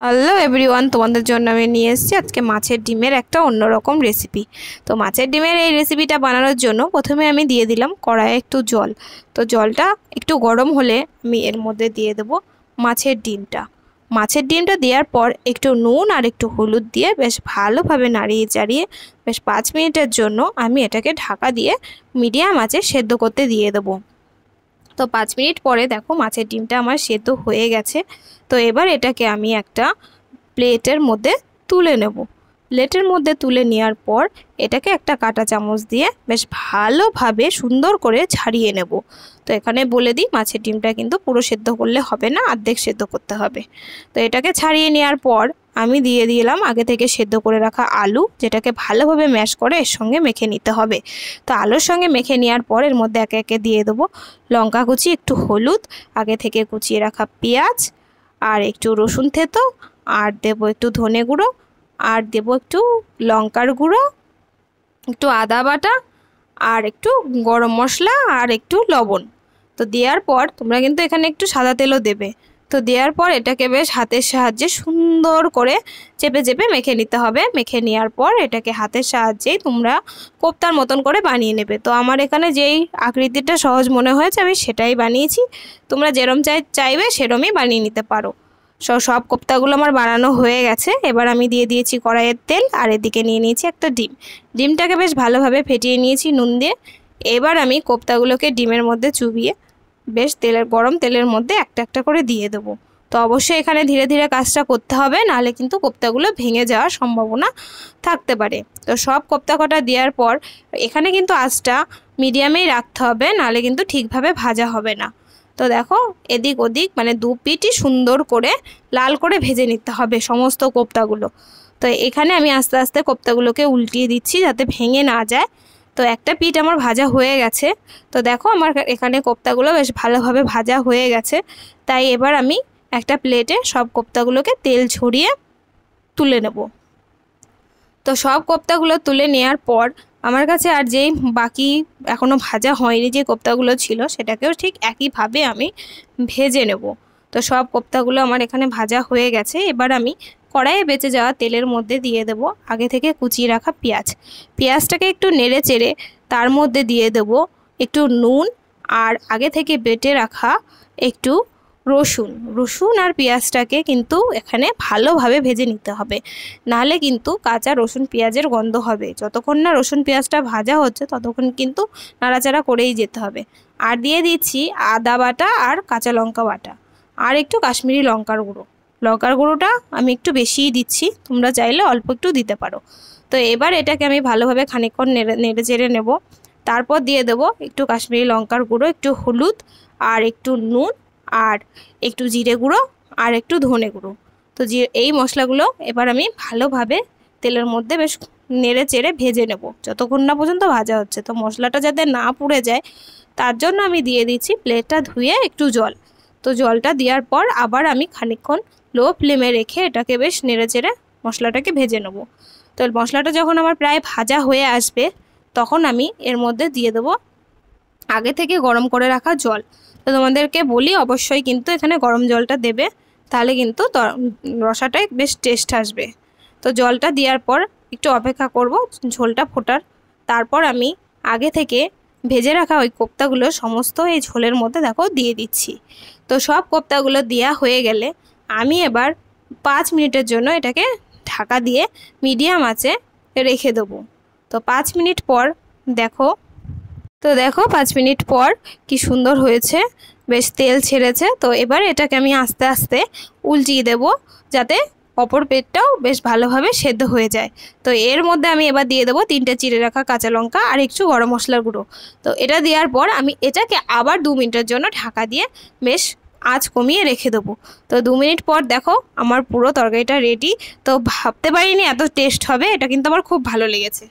Hello everyone, তোমাদের জন্য আমি নিয়ে এসেছি আজকে মাছের ডিমের একটা অন্যরকম রেসিপি। তো মাছের ডিমের এই রেসিপিটা বানানোর জন্য প্রথমে আমি দিয়ে দিলাম কড়াইয়ে একটু জল। তো জলটা একটু গরম হলে আমি এর মধ্যে দিয়ে দেব মাছের ডিমটা দেওয়ার পর একটু নুন আর একটু হলুদ দিয়ে বেশ ভালোভাবে নাড়িয়ে চাড়িয়ে বেশ 5 মিনিটের জন্য আমি এটাকে ঢাকা দিয়ে মিডিয়াম আঁচে সেদ্ধ করতে দিয়ে দেবো। তো 5 মিনিট পরে দেখো মাছের ডিমটা আমার সেদ্ধ হয়ে গেছে। তো এবার এটাকে আমি একটা প্লেটের মধ্যে তুলে নেব। প্লেটের মধ্যে তুলে নেওয়ার পর এটাকে একটা কাঁটা চামচ দিয়ে বেশ ভালোভাবে সুন্দর করে ছাড়িয়ে নেব। তো এখানে বলে দিই, মাছের ডিমটা কিন্তু পুরো সেদ্ধ করলে হবে না, অর্ধেক সেদ্ধ করতে হবে। তো এটাকে ছাড়িয়ে নেওয়ার পর আমি দিয়ে দিলাম আগে থেকে সেদ্ধ করে রাখা আলু, যেটাকে ভালোভাবে ম্যাশ করে এর সঙ্গে মেখে নিতে হবে। তো আলুর সঙ্গে মেখে নেওয়ার পর এর মধ্যে একে একে দিয়ে দেবো লঙ্কা কুচি, একটু হলুদ, আগে থেকে কুচিয়ে রাখা পেঁয়াজ, আর একটু রসুন থেতো, আর দেবো একটু ধনে গুঁড়ো, আর দেবো একটু লঙ্কার গুঁড়ো, একটু আদা বাটা, আর একটু গরম মশলা, আর একটু লবণ। তো দেওয়ার পর তোমরা কিন্তু এখানে একটু সাদা তেলও দেবে। তো দেওয়ার পর এটাকে বেশ হাতের সাহায্যে সুন্দর করে চেপে চেপে মেখে নিতে হবে। মেখে নেওয়ার পর এটাকে হাতের সাহায্যেই তোমরা কোপ্তার মতন করে বানিয়ে নেবে। তো আমার এখানে যেই আকৃতিটা সহজ মনে হয়েছে আমি সেটাই বানিয়েছি। তোমরা যেরম চাইবে সেরমই বানিয়ে নিতে পারো। সব কোপ্তাগুলো আমার বানানো হয়ে গেছে। এবার আমি দিয়ে দিয়েছি কড়াইয়ের তেল, আর এদিকে নিয়ে নিয়েছি একটা ডিমটাকে বেশ ভালোভাবে ফেটিয়ে নিয়েছি নুন দিয়ে। এবার আমি কোপ্তাগুলোকে ডিমের মধ্যে চুবিয়ে বেশ গরম তেলের মধ্যে একটা একটা করে দিয়ে দেবো। তো অবশ্যই এখানে ধীরে ধীরে কাজটা করতে হবে, নাহলে কিন্তু কোপ্তাগুলো ভেঙে যাওয়ার সম্ভাবনা থাকতে পারে। তো সব কোপ্তা কটা দেওয়ার পর এখানে কিন্তু আঁচটা মিডিয়ামেই রাখতে হবে, নাহলে কিন্তু ঠিকভাবে ভাজা হবে না। তো দেখো এদিক ওদিক মানে দু পিঠই সুন্দর করে লাল করে ভেজে নিতে হবে সমস্ত কোপ্তাগুলো। তো এখানে আমি আস্তে আস্তে কোপ্তাগুলোকে উল্টিয়ে দিচ্ছি যাতে ভেঙে না যায়। তো একটা পিঠ আমার ভাজা হয়ে গেছে। তো দেখো আমার এখানে কোপ্তাগুলো বেশ ভালোভাবে ভাজা হয়ে গেছে। তাই এবার আমি একটা প্লেটে সব কোপ্তাগুলোকে তেল ছড়িয়ে তুলে নেব। তো সব কোপ্তাগুলো তুলে নেওয়ার পর আমার কাছে আর যেই বাকি এখনও ভাজা হয়নি যে কোপ্তাগুলো ছিল সেটাকেও ঠিক একইভাবে আমি ভেজে নেব। তো সব কোপ্তাগুলো আমার এখানে ভাজা হয়ে গেছে। এবার আমি কড়াইয়ে বেঁচে যাওয়া তেলের মধ্যে দিয়ে দেব আগে থেকে কুচিয়ে রাখা পেঁয়াজটাকে একটু নেড়ে চেড়ে তার মধ্যে দিয়ে দেব একটু নুন, আর আগে থেকে বেটে রাখা একটু রসুন আর পেঁয়াজটাকে কিন্তু এখানে ভালোভাবে ভেজে নিতে হবে, নাহলে কিন্তু কাঁচা রসুন পেঁয়াজের গন্ধ হবে। যতক্ষণ না রসুন পেঁয়াজটা ভাজা হচ্ছে ততক্ষণ কিন্তু নাড়াচাড়া করেই যেতে হবে। আর দিয়ে দিচ্ছি আদা বাটা আর কাঁচা লঙ্কা বাটা, আর একটু কাশ্মীরি লঙ্কার গুঁড়োটা আমি একটু বেশিই দিচ্ছি, তোমরা চাইলে অল্প একটু দিতে পারো। তো এবার এটাকে আমি ভালোভাবে খানিকক্ষণ নেড়ে চেড়ে নেব। তারপর দিয়ে দেব একটু কাশ্মীরি লঙ্কার গুঁড়ো, একটু হলুদ, আর একটু নুন, আর একটু জিরে গুঁড়ো, আর একটু ধনে গুঁড়ো। তো এই মশলাগুলো এবার আমি ভালোভাবে তেলের মধ্যে বেশ নেড়ে চেড়ে ভেজে নেব যতক্ষণ না পর্যন্ত ভাজা হচ্ছে। তো মশলাটা যাতে না পুড়ে যায় তার জন্য আমি দিয়ে দিচ্ছি প্লেটটা ধুয়ে একটু জল। তো জলটা দেওয়ার পর আবার আমি খানিকক্ষণ লো ফ্লেমে রেখে এটাকে বেশ নেড়ে চেড়ে মশলাটাকে ভেজে নেব। তো মশলাটা যখন আমার প্রায় ভাজা হয়ে আসবে তখন আমি এর মধ্যে দিয়ে দেবো আগে থেকে গরম করে রাখা জল। তো তোমাদেরকে বলি অবশ্যই কিন্তু এখানে গরম জলটা দেবে, তাহলে কিন্তু রসাটায় বেশ টেস্ট আসবে। তো জলটা দেওয়ার পর একটু অপেক্ষা করব ঝোলটা ফোটার। তারপর আমি আগে থেকে ভেজে রাখা ওই কোপ্তাগুলো সমস্ত এই ঝোলের মধ্যে দেখো দিয়ে দিচ্ছি। তো সব কোপ্তাগুলো দেওয়া হয়ে গেলে আমি এবার 5 মিনিটের জন্য এটাকে ঢাকা দিয়ে মিডিয়াম আঁচে রেখে দেবো। তো 5 মিনিট পর দেখো 5 মিনিট পর কি সুন্দর হয়েছে, বেশ তেল ছেড়েছে। তো এবার এটাকে আমি আস্তে আস্তে উল্টিয়ে দেব যাতে অপর পেটটাও বেশ ভালোভাবে সেদ্ধ হয়ে যায়। তো এর মধ্যে আমি এবার দিয়ে দেবো 3টে চিড়ে রাখা কাঁচা লঙ্কা আর একটু গরম মশলার গুঁড়ো। তো এটা দেওয়ার পর আমি এটাকে আবার 2 মিনিটের জন্য ঢাকা দিয়ে বেশ আঁচ কমিয়ে রেখে দেবো। তো 2 মিনিট পর দেখো আমার পুরো তরকারিটা রেডি। তো ভাবতে পারিনি এত টেস্ট হবে, এটা কিন্তু আমার খুব ভালো লেগেছে।